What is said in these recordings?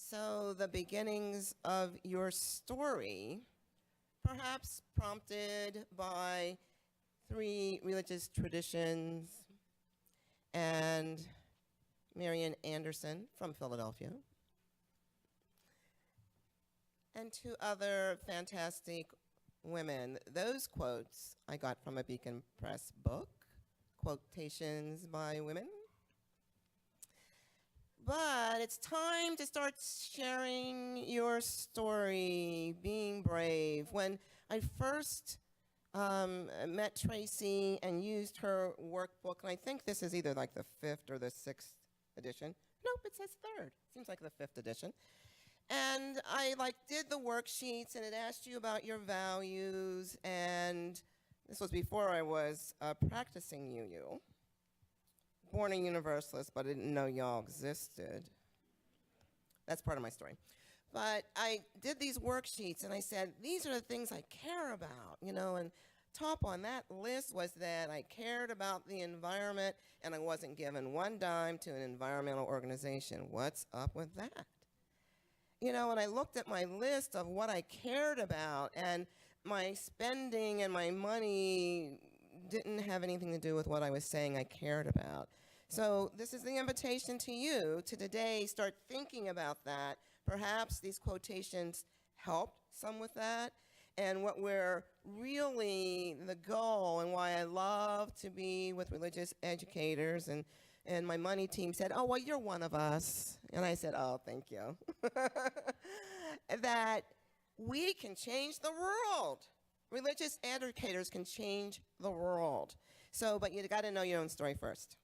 So the beginnings of your story, perhaps prompted by 3 religious traditions and Marian Anderson from Philadelphia, and 2 other fantastic women. Those quotes I got from a Beacon Press book, Quotations by Women. But it's time to start sharing your story, being brave. When I first met Tracy and used her workbook, and I think this is either like the 5th or the 6th edition. Nope, it says 3rd. Seems like the 5th edition. And I did the worksheets, and it asked you about your values, and this was before I was practicing UU. Born a Universalist, but I didn't know y'all existed. That's part of my story. But I did these worksheets, and I said, these are the things I care about, and top on that list was that I cared about the environment, and I wasn't given 1 dime to an environmental organization. What's up with that? And I looked at my list of what I cared about, and my spending and my money didn't have anything to do with what I was saying I cared about. So this is the invitation to you to today start thinking about that. Perhaps these quotations helped some with that. And what we're really, the goal, and why I love to be with religious educators, and my money team said, oh, well, you're one of us. And I said, oh, thank you. That we can change the world. Religious educators can change the world. So, but you got to know your own story first.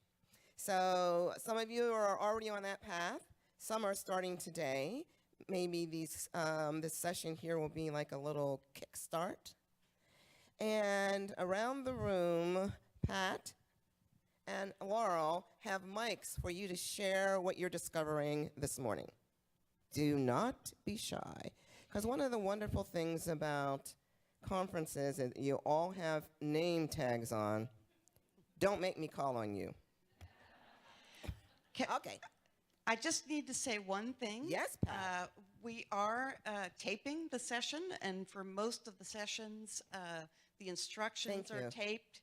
So some of you are already on that path. Some are starting today. Maybe this session here will be like a little kickstart. And around the room, Pat and Laurel have mics for you to share what you're discovering this morning. Do not be shy. Because one of the wonderful things about conferences is you all have name tags on. Don't make me call on you. Okay. I just need to say one thing. Yes, Pat. We are taping the session, and for most of the sessions, the instructions are taped.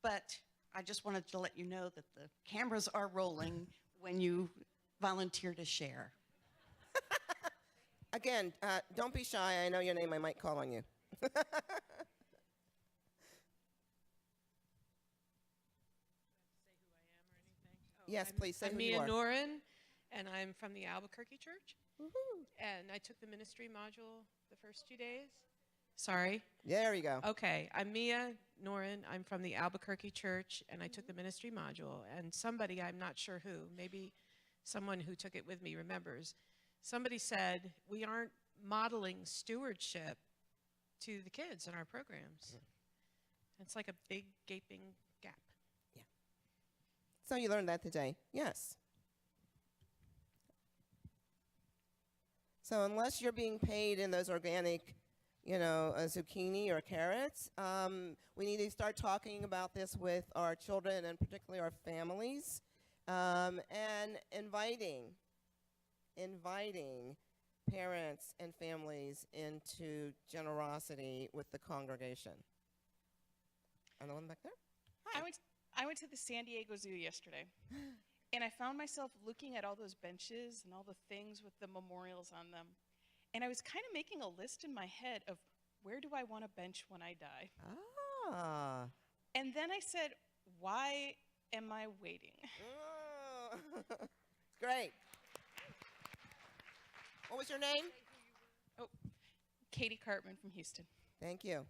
But I just wanted to let you know that the cameras are rolling when you volunteer to share. Again, don't be shy. I know your name. I might call on you. Yes, please say I'm who you Mia are. Noren, and I'm from the Albuquerque Church. Woohoo. And I took the ministry module the first 2 days. Sorry. There you go. Okay, I'm Mia Noren. I'm from the Albuquerque Church, and I took the ministry module. And somebody, I'm not sure who, maybe someone who took it with me remembers, somebody said, we aren't modeling stewardship to the kids in our programs. It's like a big gaping gap. Yeah. So you learned that today. Yes. So unless you're being paid in those organic, zucchini or carrots, we need to start talking about this with our children and particularly our families, and inviting parents and families into generosity with the congregation. And the one back there? Hi. I went to the San Diego Zoo yesterday, and I found myself looking at all those benches and all the things with the memorials on them. And I was kind of making a list in my head of where do I want a bench when I die? Ah. And then I said, why am I waiting? Oh. Great. What was your name? Oh, Katie Cartman from Houston. Thank you.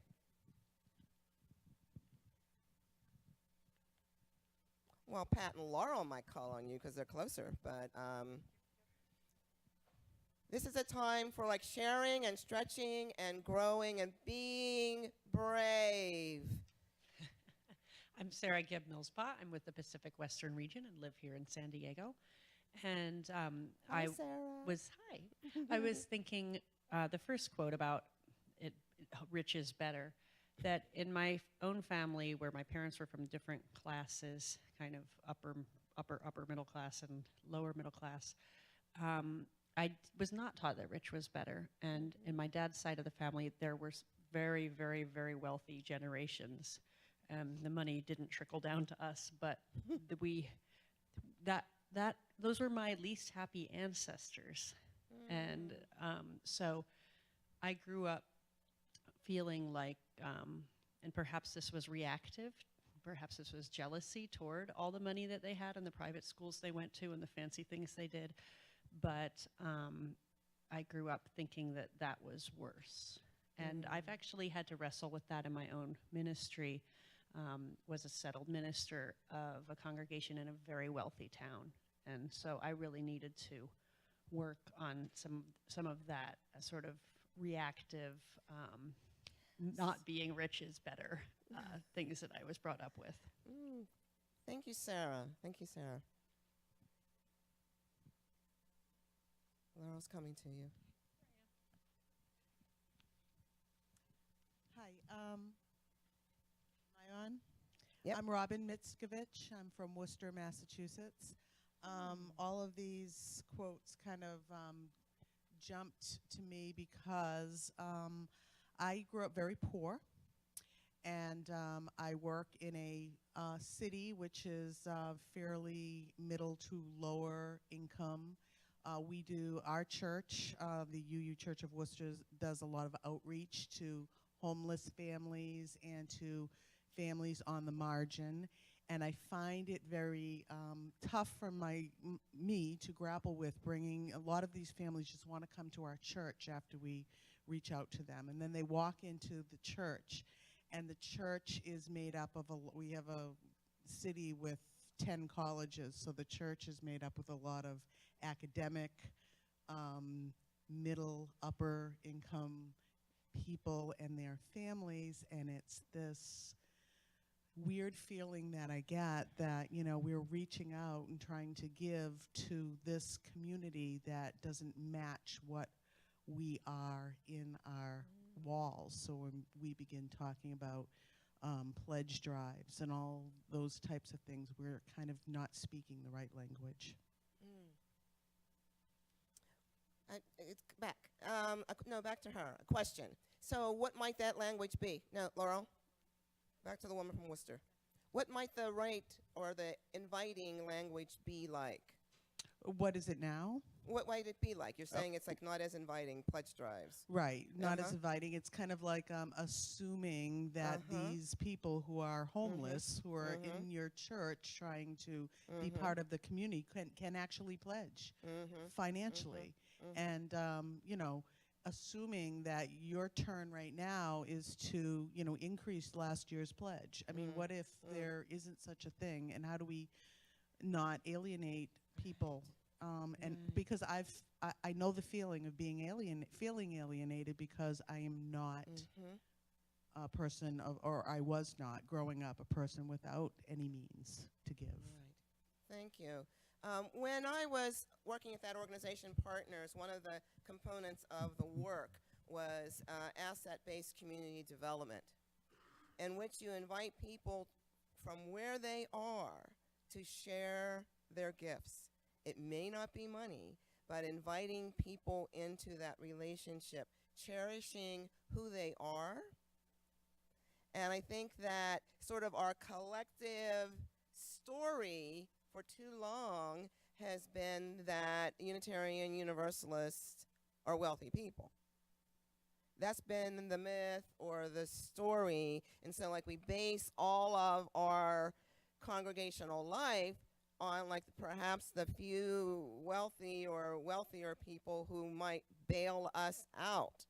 Well, Pat and Laurel might call on you because they're closer, but this is a time for sharing and stretching and growing and being brave. I'm Sarah Gibb Millspa. I'm with the Pacific Western Region and live here in San Diego. And Hi, Sarah. I was thinking the first quote about rich is better, that in my own family, where my parents were from different classes, kind of upper middle class and lower middle class, was not taught that rich was better. And in my dad's side of the family, there were very, very, very wealthy generations. The money didn't trickle down to us, but those were my least happy ancestors. And so I grew up feeling like, and perhaps this was reactive, perhaps this was jealousy toward all the money that they had and the private schools they went to and the fancy things they did. But I grew up thinking that that was worse. And I've actually had to wrestle with that in my own ministry. Was a settled minister of a congregation in a very wealthy town. And so I really needed to work on some of that sort of reactive, not being rich is better things that I was brought up with. Thank you, Sarah. Thank you, Sarah. Laurel's coming to you. Hi. Am I on? Yep. I'm Robin Mitskovich. I'm from Worcester, Massachusetts. All of these quotes kind of jumped to me because I grew up very poor, and I work in a city which is fairly middle to lower income. Our church, the UU Church of Worcester, does a lot of outreach to homeless families and to families on the margin. And I find it very tough for me to grapple with bringing, a lot of these families just want to come to our church after we reach out to them. And then they walk into the church, and the church is made up of, we have a city with 10 colleges, so the church is made up with a lot of academic, middle, upper income people and their families, and it's this weird feeling that I get that, we're reaching out and trying to give to this community that doesn't match what we are in our walls. So when we begin talking about pledge drives and all those types of things, we're kind of not speaking the right language. It's back. No, back to her. A question. So what might that language be? No, Laurel? Back to the woman from Worcester. What might the right or the inviting language be like? What is it now? What might it be like? You're saying it's like not as inviting, pledge drives. Right, not as inviting. It's kind of like assuming that these people who are homeless, who are in your church trying to be part of the community, can actually pledge financially. And, assuming that your turn right now is to, increase last year's pledge. I mean, what if there isn't such a thing, and how do we not alienate people? And because I know the feeling of feeling alienated because I am not a person or I was not growing up a person without any means to give. Right. Thank you. When I was working at that organization, Partners, one of the components of the work was asset-based community development, in which you invite people from where they are to share their gifts. It may not be money, but inviting people into that relationship, cherishing who they are. And I think that sort of our collective story for too long has been that Unitarian Universalists are wealthy people. That's been the myth or the story. And so like we base all of our congregational life on like perhaps the few wealthy or wealthier people who might bail us out.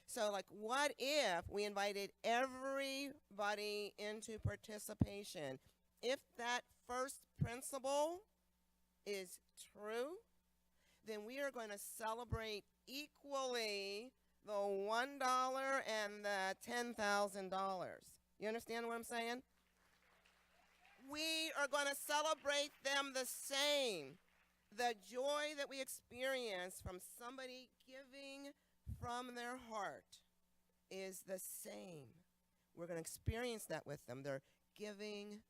So like what if we invited everybody into participation? If that first principle is true, then we are going to celebrate equally the $1 and the $10,000. You understand what I'm saying? We are going to celebrate them the same. The joy that we experience from somebody giving from their heart is the same. We're going to experience that with them. They're giving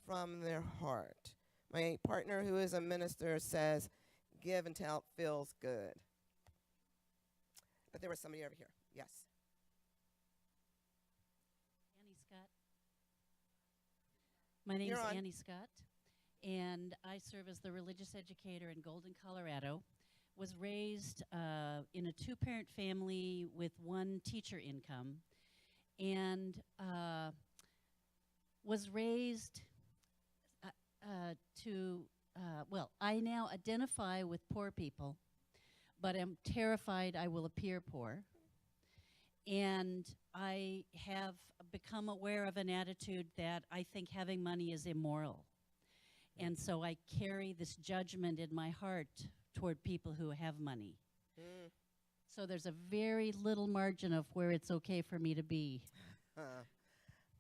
from their heart. My partner, who is a minister, says, give until it feels good. But there was somebody over here. Yes. Annie Scott. My name You're is on. Annie Scott, and I serve as the religious educator in Golden, Colorado. Was raised in a two-parent family with one teacher income, and was raised well, I now identify with poor people, but am terrified I will appear poor. And I have become aware of an attitude that I think having money is immoral. And so I carry this judgment in my heart toward people who have money. Mm. So there's a very little margin of where it's okay for me to be.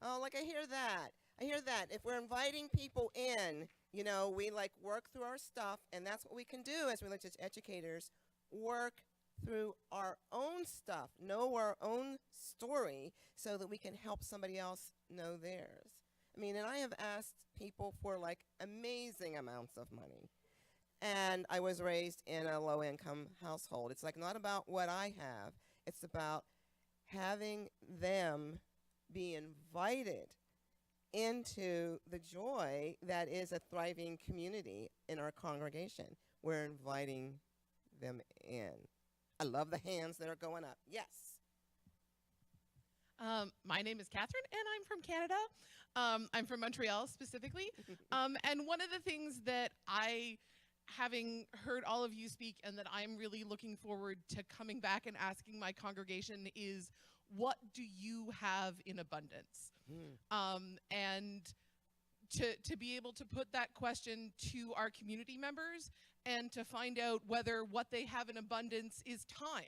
Oh, like I hear that. I hear that. If we're inviting people in, you know, we like work through our stuff, and that's what we can do as religious educators, work through our own stuff, know our own story, so that we can help somebody else know theirs. I mean, and I have asked people for like amazing amounts of money. And I was raised in a low-income household. It's like not about what I have. It's about having them be invited into the joy that is a thriving community in our congregation. We're inviting them in. I love the hands that are going up. Yes. My name is Catherine, and I'm from Canada. I'm from Montreal specifically. And one of the things that having heard all of you speak, and that I'm really looking forward to coming back and asking my congregation is, what do you have in abundance? And to be able to put that question to our community members and to find out whether what they have in abundance is time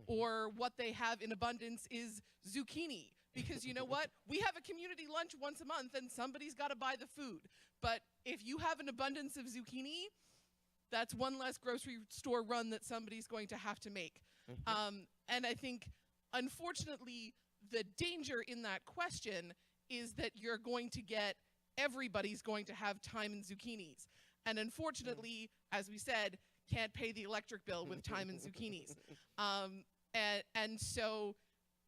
or what they have in abundance is zucchini. Because you know what? We have a community lunch once a month and somebody's got to buy the food. But if you have an abundance of zucchini, that's one less grocery store run that somebody's going to have to make. And I think, unfortunately, the danger in that question is that you're going to get, everybody's going to have time and zucchinis. And unfortunately, as we said, can't pay the electric bill with time and zucchinis. And so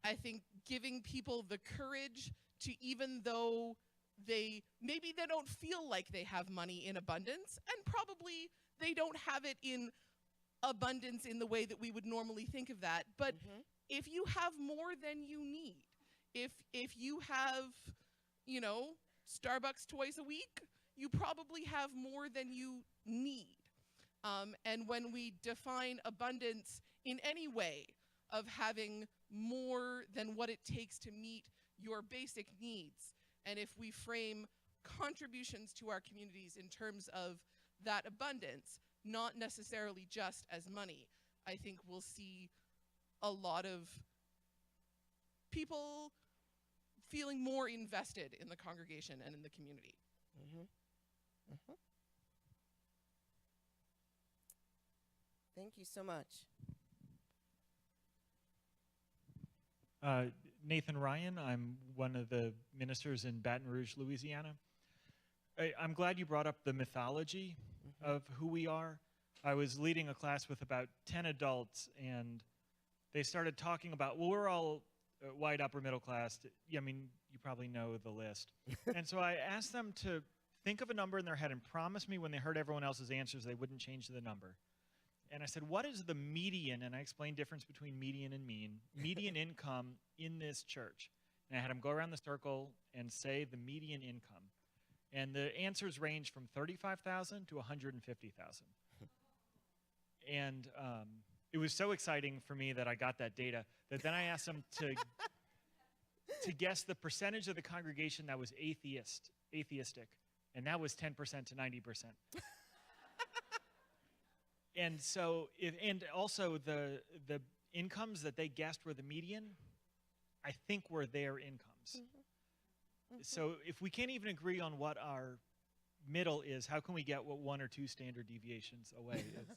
I think giving people the courage to, even though maybe they don't feel like they have money in abundance, and probably they don't have it in abundance in the way that we would normally think of that, but if you have more than you need, if you have, you know, Starbucks twice a week, you probably have more than you need. And when we define abundance in any way of having more than what it takes to meet your basic needs, and if we frame contributions to our communities in terms of that abundance, not necessarily just as money, I think we'll see a lot of people feeling more invested in the congregation and in the community. Thank you so much. Nathan Ryan, I'm one of the ministers in Baton Rouge, Louisiana. I'm glad you brought up the mythology of who we are. I was leading a class with about 10 adults, and they started talking about, well, we're all white upper middle class. I mean, you probably know the list. And so I asked them to think of a number in their head and promise me when they heard everyone else's answers they wouldn't change the number. And I said, what is the median? And I explained difference between median and mean. Median income in this church. And I had them go around the circle and say the median income. And the answers range from $35,000 to $150,000. And it was so exciting for me that I got that data that then I asked them to guess the percentage of the congregation that was atheistic, and that was 10% to 90%. And so, and also the incomes that they guessed were the median, I think were their incomes. So if we can't even agree on what our middle is, how can we get what one or two standard deviations away is?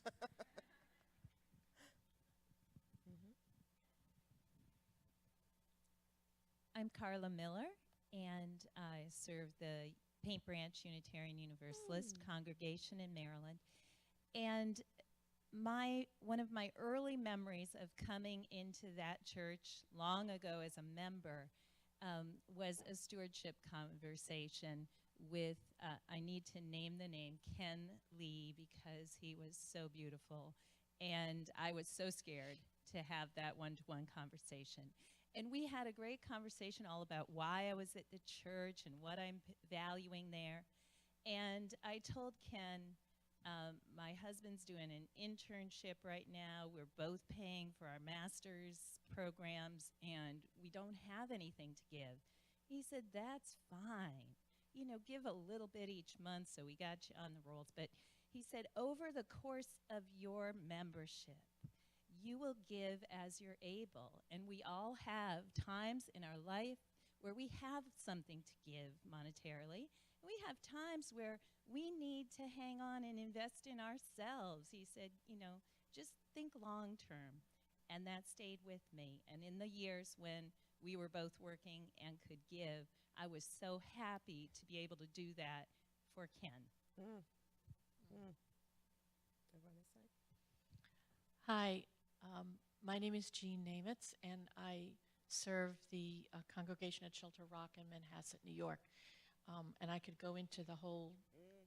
I'm Carla Miller, and I serve the Paint Branch Unitarian Universalist congregation in Maryland. And one of my early memories of coming into that church long ago as a member was a stewardship conversation with, I need to name the name, Ken Lee, because he was so beautiful. And I was so scared to have that one-to-one conversation. And we had a great conversation all about why I was at the church and what I'm valuing there. And I told Ken, my husband's doing an internship right now. We're both paying for our master's programs, and we don't have anything to give. He said, that's fine. You know, give a little bit each month, so we got you on the rolls. But he said, over the course of your membership, you will give as you're able. And we all have times in our life where we have something to give monetarily. We have times where we need to hang on and invest in ourselves. He said, you know, just think long term. And that stayed with me. And in the years when we were both working and could give, I was so happy to be able to do that for Ken. Mm. Mm. Over on this side. Hi, my name is Jean Namitz, and I serve the congregation at Shelter Rock in Manhasset, New York. And I could go into the whole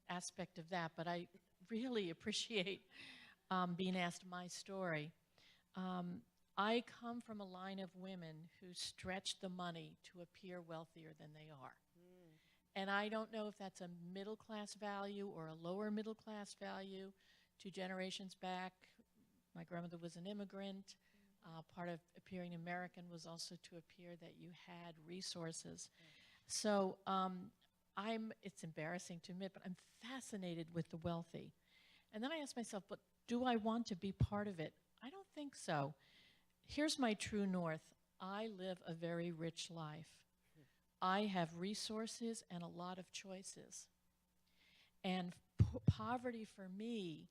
aspect of that, but I really appreciate being asked my story. I come from a line of women who stretch the money to appear wealthier than they are. And I don't know if that's a middle class value or a lower middle class value. 2 generations back, my grandmother was an immigrant. Part of appearing American was also to appear that you had resources. So it's embarrassing to admit, but I'm fascinated with the wealthy. And then I ask myself, but do I want to be part of it? I don't think so. Here's my true north. I live a very rich life. I have resources and a lot of choices. And poverty for me,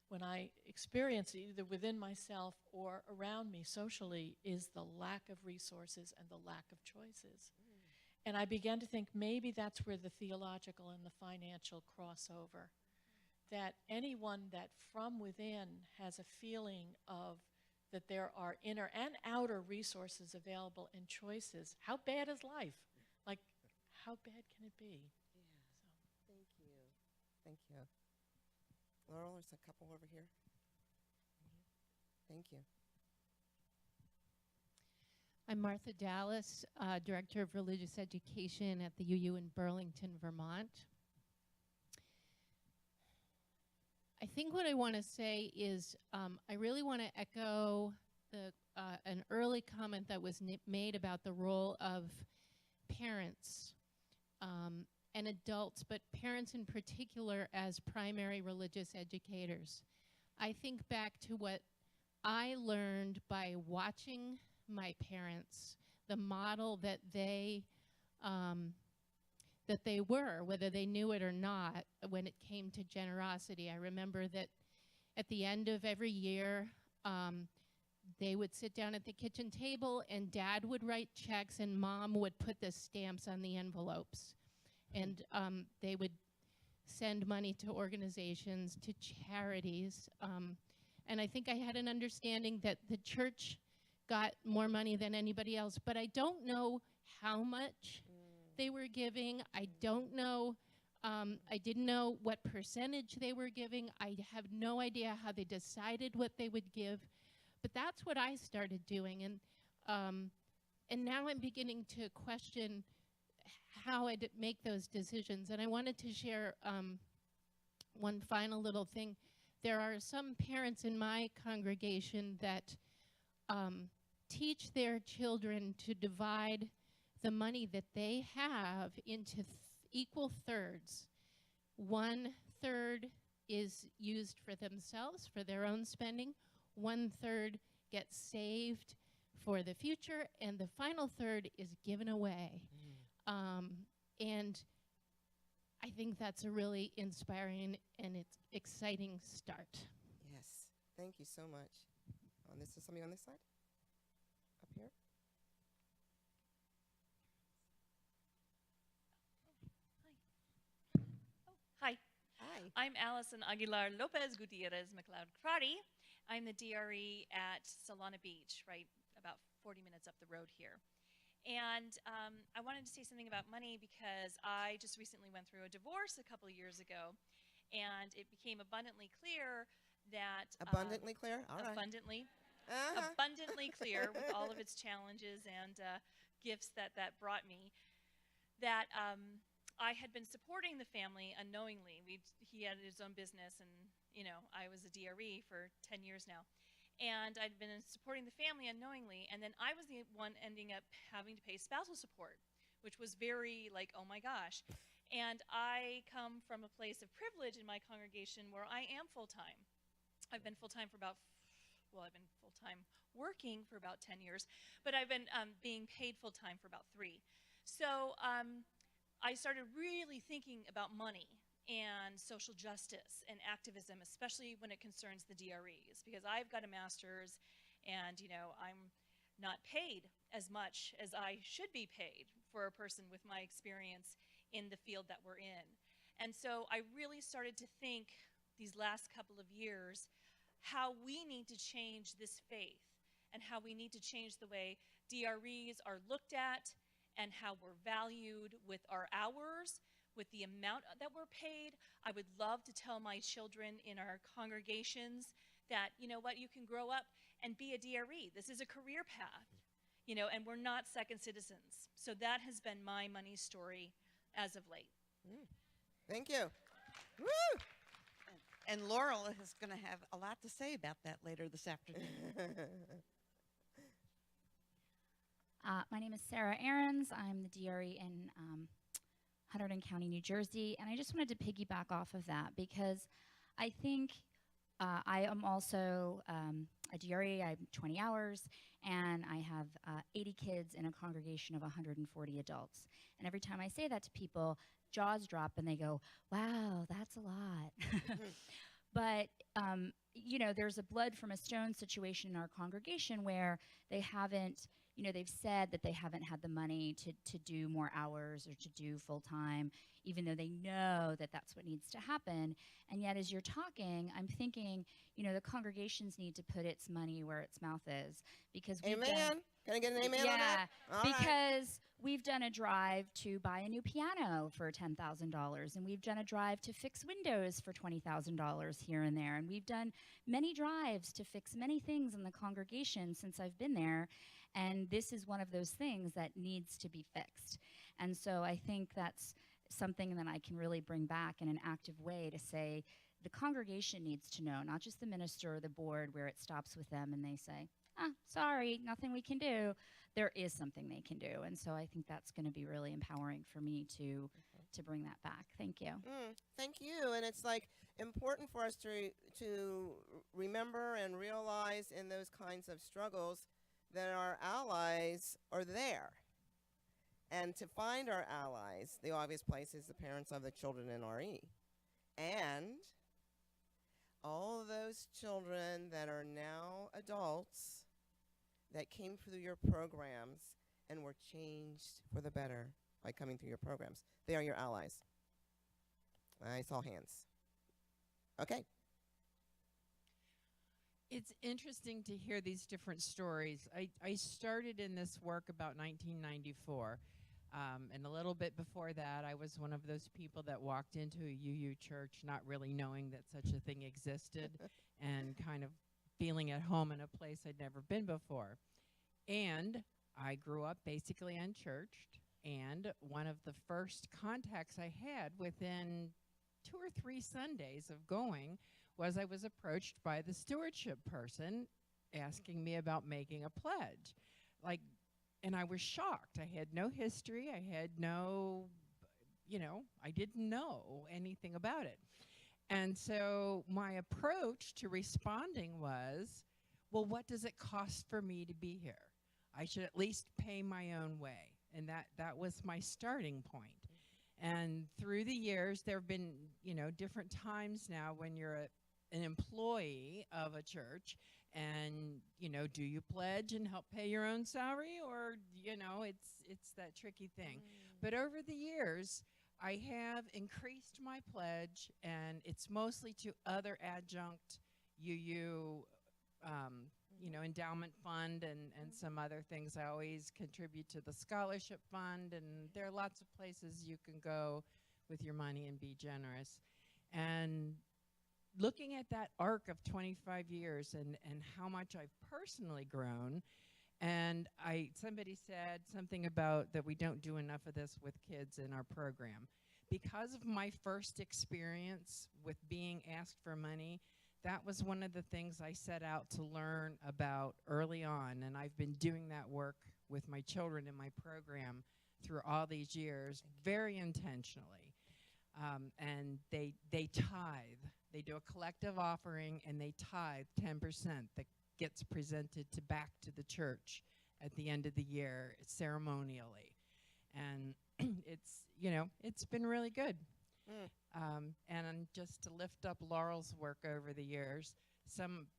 when I experience it either within myself or around me socially, is the lack of resources and the lack of choices. And I began to think maybe that's where the theological and the financial crossover. That anyone that from within has a feeling of that there are inner and outer resources available and choices. How bad is life? Like, how bad can it be? Yeah. Thank you. Thank you. Laurel, there's a couple over here. Thank you. I'm Martha Dallas, Director of Religious Education at the UU in Burlington, Vermont. I think what I want to say is I really want to echo an early comment that was made about the role of parents and adults, but parents in particular as primary religious educators. I think back to what I learned by watching my parents, the model that they were, whether they knew it or not, when it came to generosity. I remember that at the end of every year, they would sit down at the kitchen table and Dad would write checks and Mom would put the stamps on the envelopes. And they would send money to organizations, to charities. And I think I had an understanding that the church got more money than anybody else, but I don't know how much they were giving. I don't know, I didn't know what percentage they were giving. I have no idea how they decided what they would give, but that's what I started doing. And now I'm beginning to question how I make those decisions. And I wanted to share one final little thing. There are some parents in my congregation that teach their children to divide the money that they have into equal thirds. 1/3 is used for themselves, for their own spending. 1/3 gets saved for the future, and the final third is given away. And I think that's a really inspiring and it's exciting start. Yes. Thank you so much. Is somebody on this side? Up here? Hi. Hi. I'm Allison Aguilar Lopez Gutierrez McLeod Crotty. I'm the DRE at Solana Beach, right about 40 minutes up the road here. And I wanted to say something about money because I just recently went through a divorce a couple of years ago, and it became abundantly clear that Abundantly clear? All right. Abundantly clear with all of its challenges and gifts that brought me, that I had been supporting the family unknowingly. He had his own business, and I was a DRE for 10 years now. And I'd been supporting the family unknowingly, and then I was the one ending up having to pay spousal support, which was very like, oh my gosh. And I come from a place of privilege in my congregation where I am full-time. I've been full-time for I've been full-time working for about 10 years, but I've been being paid full-time for about 3. So I started really thinking about money and social justice and activism, especially when it concerns the DREs, because I've got a master's and I'm not paid as much as I should be paid for a person with my experience in the field that we're in. And so I really started to think these last couple of years how we need to change this faith and how we need to change the way DREs are looked at and how we're valued with our hours, with the amount that we're paid. I would love to tell my children in our congregations that, you know what, you can grow up and be a DRE. This is a career path, and we're not second citizens. So that has been my money story as of late. Thank you. Woo! And Laurel is going to have a lot to say about that later this afternoon. My name is Sarah Ahrens. I'm the DRE in Hunterdon County, New Jersey, and I just wanted to piggyback off of that because I think I am also a DRE. I have 20 hours, and I have 80 kids in a congregation of 140 adults. And every time I say that to people, jaws drop and they go, wow, that's a lot. But, there's a blood from a stone situation in our congregation where they haven't, they've said that they haven't had the money to do more hours or to do full time, even though they know that that's what needs to happen. And yet, as you're talking, I'm thinking, the congregations need to put its money where its mouth is, because amen. Can I get an amen on that? All because right. we've done a drive to buy a new piano for $10,000, and we've done a drive to fix windows for $20,000 here and there, and we've done many drives to fix many things in the congregation since I've been there, and this is one of those things that needs to be fixed. And so I think that's something that I can really bring back in an active way to say the congregation needs to know, not just the minister or the board where it stops with them and they say, sorry, nothing we can do. There is something they can do. And so I think that's going to be really empowering for me to bring that back. Thank you. Thank you. And it's important for us to remember and realize in those kinds of struggles that our allies are there. And to find our allies, the obvious place is the parents of the children in RE. And all of those children that are now adults that came through your programs and were changed for the better by coming through your programs. They are your allies. I saw hands. Okay. It's interesting to hear these different stories. I started in this work about 1994. And a little bit before that, I was one of those people that walked into a UU church not really knowing that such a thing existed and kind of feeling at home in a place I'd never been before. And I grew up basically unchurched, and one of the first contacts I had within 2 or 3 Sundays of going was I was approached by the stewardship person asking me about making a pledge. And I was shocked. I had no history. I had no, I didn't know anything about it. And so my approach to responding was, well, what does it cost for me to be here? I should at least pay my own way. And that was my starting point. And through the years, there have been, different times now when you're an employee of a church and, do you pledge and help pay your own salary, or, it's that tricky thing. But over the years, I have increased my pledge, and it's mostly to other adjunct UU endowment fund and some other things. I always contribute to the scholarship fund, and there are lots of places you can go with your money and be generous. And looking at that arc of 25 years and how much I've personally grown, and somebody said something about that we don't do enough of this with kids in our program. Because of my first experience with being asked for money, that was one of the things I set out to learn about early on, and I've been doing that work with my children in my program through all these years very intentionally. And they tithe. They do a collective offering, and they tithe 10% that gets presented back to the church at the end of the year ceremonially. And it's been really good. And just to lift up Laurel's work over the years,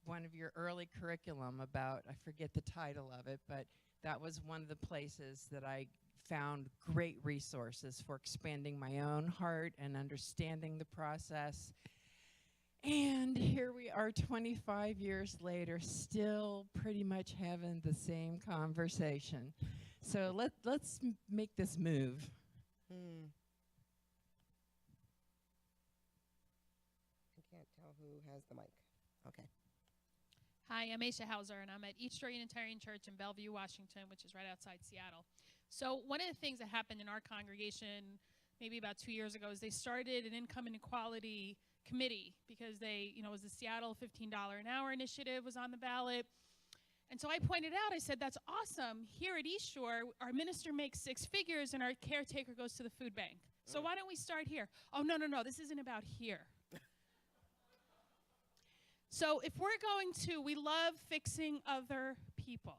one of your early curriculum about, I forget the title of it, but that was one of the places that I found great resources for expanding my own heart and understanding the process. And here we are 25 years later, still pretty much having the same conversation. So let's make this move. I can't tell who has the mic. Okay. Hi, I'm Aisha Hauser, and I'm at East Shore Unitarian Church in Bellevue, Washington, which is right outside Seattle. So one of the things that happened in our congregation maybe about 2 years ago is they started an income inequality committee because it was the Seattle $15 an hour initiative was on the ballot. And so I pointed out, I said, that's awesome. Here at East Shore, our minister makes 6 figures and our caretaker goes to the food bank. So why don't we start here? Oh, no, this isn't about here. So if we're we love fixing other people,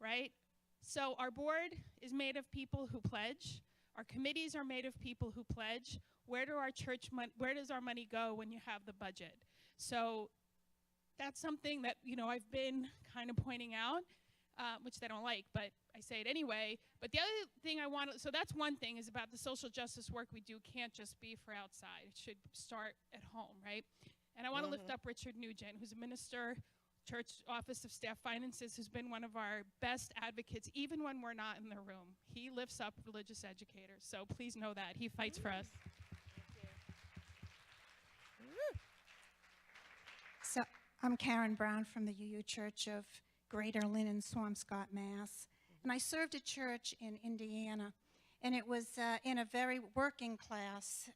right? So our board is made of people who pledge. Our committees are made of people who pledge. Where does our money go when you have the budget? So that's something that, I've been kind of pointing out, which they don't like, but I say it anyway. But the other thing so that's one thing is about the social justice work we do can't just be for outside. It should start at home, right? And I want to lift up Richard Nugent, who's a minister, Church Office of Staff Finances, who's been one of our best advocates, even when we're not in the room. He lifts up religious educators, so please know that. He fights for us. So I'm Karen Brown from the UU Church of Greater Lynn in Swampscott, Mass. And I served a church in Indiana, and it was in a very working class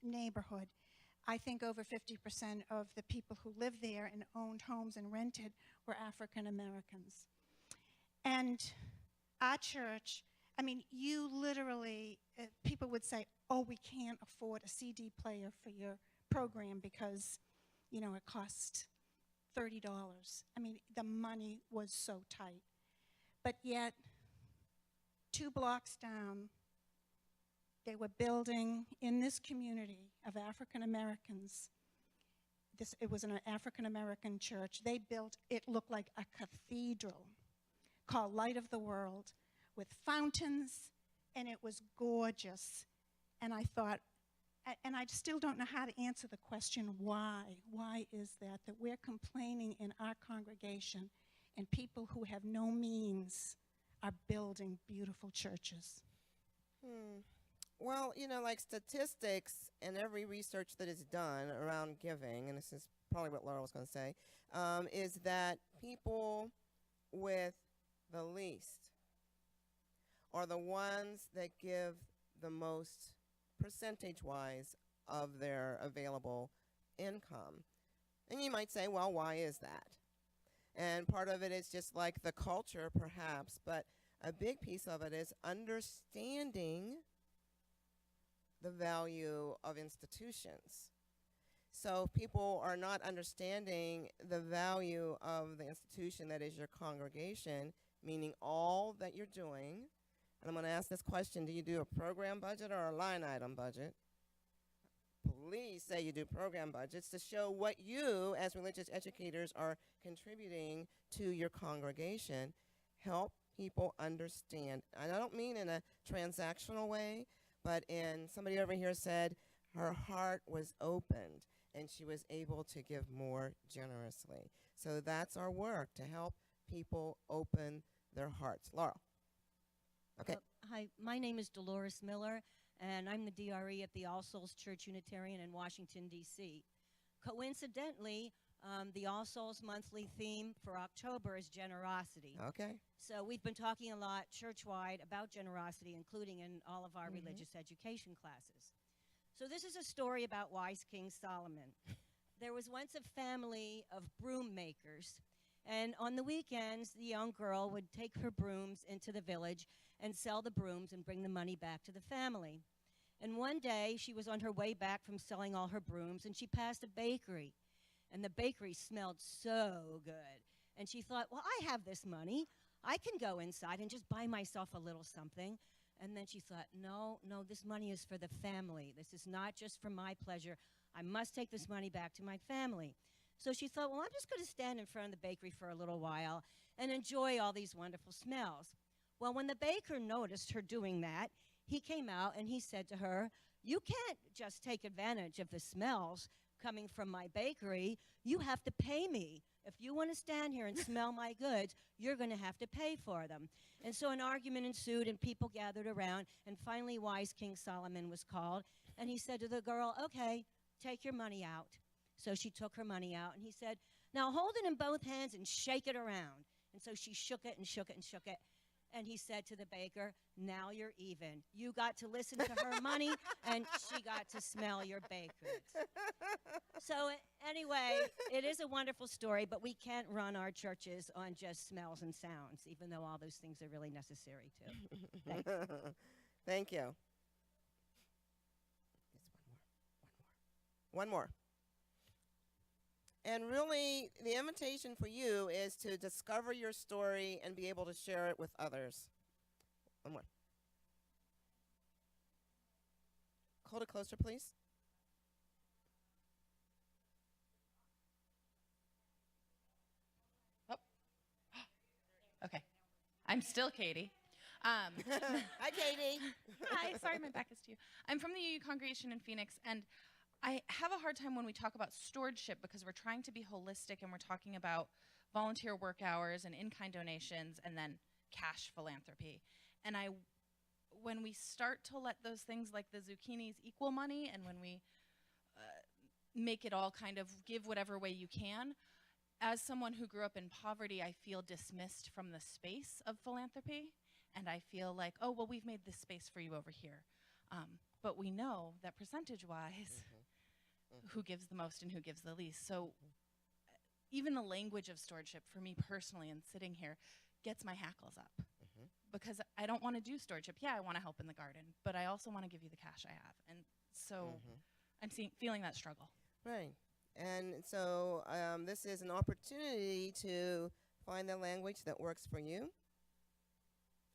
neighborhood. I think over 50% of the people who lived there and owned homes and rented were African Americans. And our church, you literally, people would say, oh, we can't afford a CD player for your program because, it costs $30. The money was so tight. But yet, 2 blocks down, they were building in this community of African Americans. It was an African American church. They built, it looked like a cathedral called Light of the World with fountains, and it was gorgeous. And I thought, and I still don't know how to answer the question why. Why is that we're complaining in our congregation and people who have no means are building beautiful churches? Well, like statistics and every research that is done around giving, and this is probably what Laura was going to say, is that people with the least are the ones that give the most percentage-wise of their available income. And you might say, well, why is that? And part of it is just like the culture, perhaps, but a big piece of it is understanding the value of institutions. So if people are not understanding the value of the institution that is your congregation, meaning all that you're doing, and I'm going to ask this question, do you do a program budget or a line item budget? Please say you do program budgets to show what you, as religious educators, are contributing to your congregation. Help people understand. And I don't mean in a transactional way, but somebody over here said her heart was opened. and she was able to give more generously. So that's our work, to help people open their hearts. Laurel. Okay. Hi, my name is Dolores Miller, and I'm the DRE at the All Souls Church Unitarian in Washington, D.C. Coincidentally, the All Souls monthly theme for October is generosity. Okay. So we've been talking a lot church-wide about generosity, including in all of our religious education classes. So this is a story about wise King Solomon. There was once a family of broom makers, and on the weekends, the young girl would take her brooms into the village and sell the brooms and bring the money back to the family. And one day, she was on her way back from selling all her brooms, and she passed a bakery. And the bakery smelled so good. And she thought, well, I have this money. I can go inside and just buy myself a little something. And then she thought, no, this money is for the family. This is not just for my pleasure. I must take this money back to my family. So she thought, well, I'm just going to stand in front of the bakery for a little while and enjoy all these wonderful smells. Well, when the baker noticed her doing that, he came out and he said to her, you can't just take advantage of the smells coming from my bakery. You have to pay me. If you want to stand here and smell my goods, you're going to have to pay for them. And so an argument ensued, and people gathered around, and finally wise King Solomon was called, and he said to the girl, okay, take your money out. So she took her money out, and he said, now hold it in both hands and shake it around. And so she shook it and shook it and shook it. And he said to the baker, now you're even. You got to listen to her money, and she got to smell your baked goods. So anyway, it is a wonderful story, but we can't run our churches on just smells and sounds, even though all those things are really necessary too. Thanks. Thank you. One more. And really, the invitation for you is to discover your story and be able to share it with others. One more. Hold it closer, please. Oh. Okay. I'm still Katie. Hi, Katie. Hi, sorry my back is to you. I'm from the UU congregation in Phoenix, and I have a hard time when we talk about stewardship because we're trying to be holistic and we're talking about volunteer work hours and in-kind donations and then cash philanthropy. And when we start to let those things like the zucchinis equal money, and when we make it all kind of give whatever way you can, as someone who grew up in poverty, I feel dismissed from the space of philanthropy. And I feel like, oh, well, we've made this space for you over here. But we know that percentage-wise, who gives the most and who gives the least. So even the language of stewardship for me personally and sitting here gets my hackles up because I don't want to do stewardship. Yeah, I want to help in the garden, but I also want to give you the cash I have. And so I'm feeling that struggle. Right. And so this is an opportunity to find the language that works for you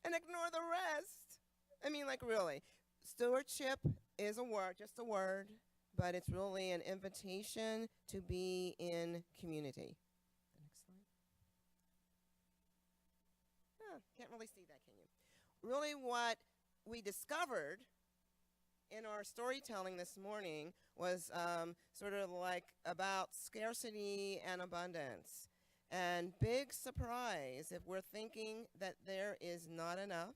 and ignore the rest. I mean, like, really. Stewardship is a word, just a word, but it's really an invitation to be in community. The next slide. Can't really see that, can you? Really what we discovered in our storytelling this morning was sort of like about scarcity and abundance. And big surprise, if we're thinking that there is not enough,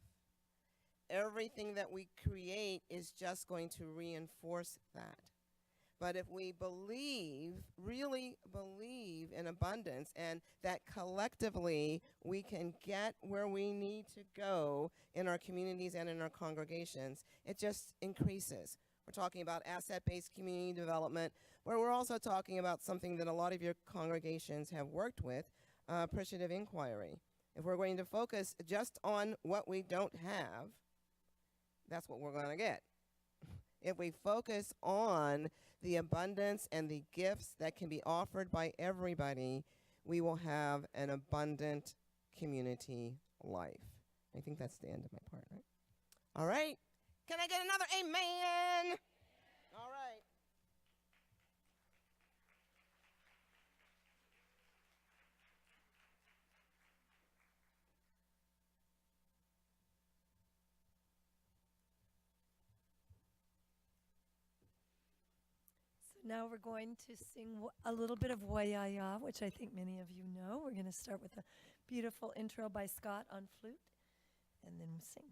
everything that we create is just going to reinforce that. But if we believe, really believe in abundance and that collectively we can get where we need to go in our communities and in our congregations, it just increases. We're talking about asset-based community development, where we're also talking about something that a lot of your congregations have worked with, appreciative inquiry. If we're going to focus just on what we don't have, that's what we're going to get. If we focus on the abundance and the gifts that can be offered by everybody, we will have an abundant community life. I think that's the end of my part, right? All right. Can I get another amen? All right. now we're going to sing a little bit of Wayaya, which I think many of you know. We're going to start with a beautiful intro by Scott on flute, and then we'll sing.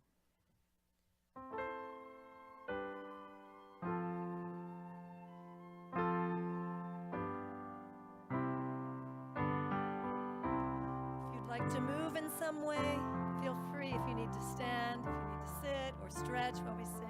If you'd like to move in some way, feel free. If you need to stand, if you need to sit or stretch while we sing.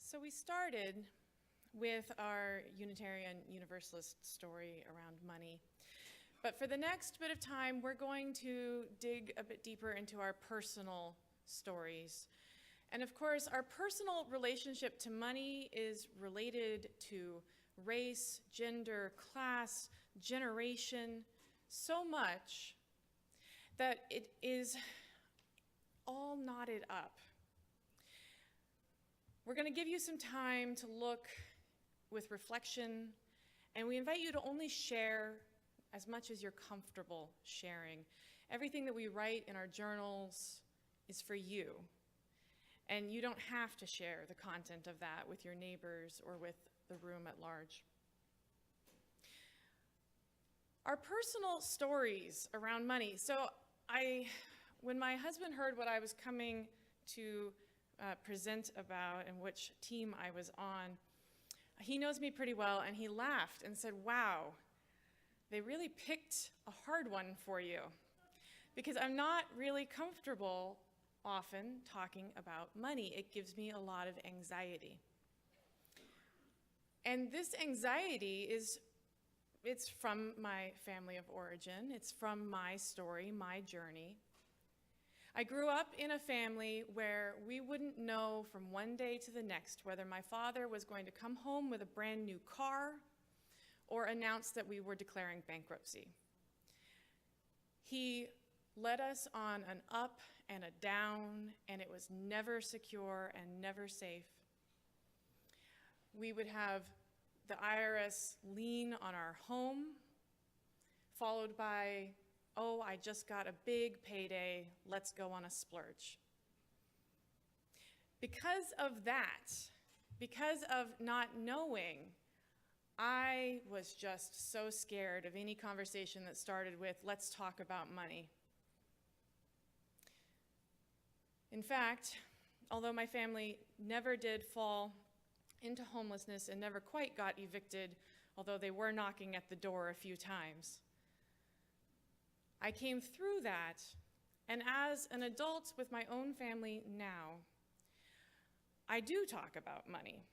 So we started with our Unitarian Universalist story around money. But for the next bit of time, we're going to dig a bit deeper into our personal stories. And of course, our personal relationship to money is related to race, gender, class, generation, so much that it is all knotted up. We're going to give you some time to look with reflection, and we invite you to only share as much as you're comfortable sharing. Everything that we write in our journals is for you, and you don't have to share the content of that with your neighbors or with the room at large. Our personal stories around money. So when my husband heard what I was coming to present about and which team I was on, he knows me pretty well, and he laughed and said, "Wow, they really picked a hard one for you," because I'm not really comfortable often talking about money. It gives me a lot of anxiety. And this anxiety it's from my family of origin. It's from my story, my journey. I grew up in a family where we wouldn't know from one day to the next whether my father was going to come home with a brand new car or announce that we were declaring bankruptcy. He led us on an up and a down, and it was never secure and never safe. We would have the IRS lien on our home, followed by, "Oh, I just got a big payday, let's go on a splurge." Because of that, because of not knowing, I was just so scared of any conversation that started with, "Let's talk about money." In fact, although my family never did fall into homelessness and never quite got evicted, although they were knocking at the door a few times, I came through that, and as an adult with my own family now, I do talk about money.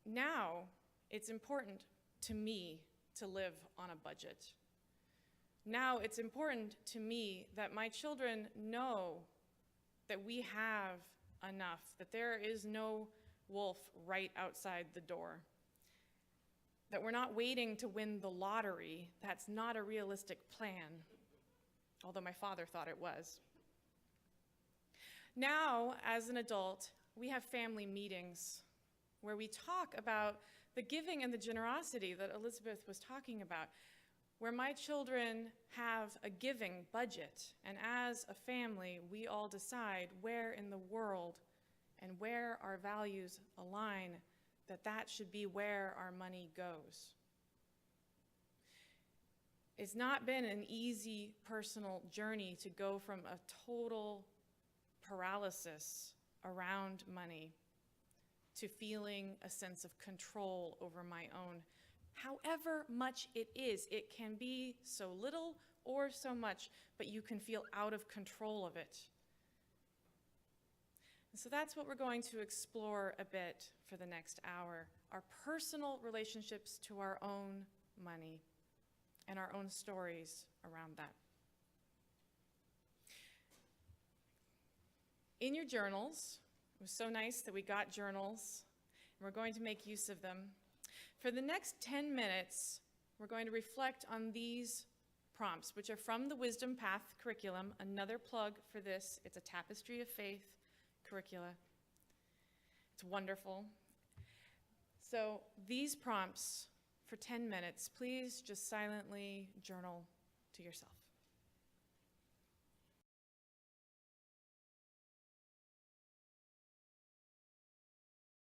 Now, it's important to me to live on a budget. Now, it's important to me that my children know that we have enough, that there is no wolf right outside the door, that we're not waiting to win the lottery. That's not a realistic plan, although my father thought it was. Now, as an adult, we have family meetings where we talk about the giving and the generosity that Elizabeth was talking about, where my children have a giving budget, and as a family, we all decide where in the world and where our values align, that should be where our money goes. It's not been an easy personal journey to go from a total paralysis around money to feeling a sense of control over my own. However much it is, it can be so little or so much, but you can feel out of control of it. And so that's what we're going to explore a bit for the next hour, our personal relationships to our own money and our own stories around that. In your journals, it was so nice that we got journals, and we're going to make use of them. For the next 10 minutes, we're going to reflect on these prompts, which are from the Wisdom Path curriculum. Another plug for this, it's a Tapestry of Faith curricula. It's wonderful. So these prompts for 10 minutes, please just silently journal to yourself.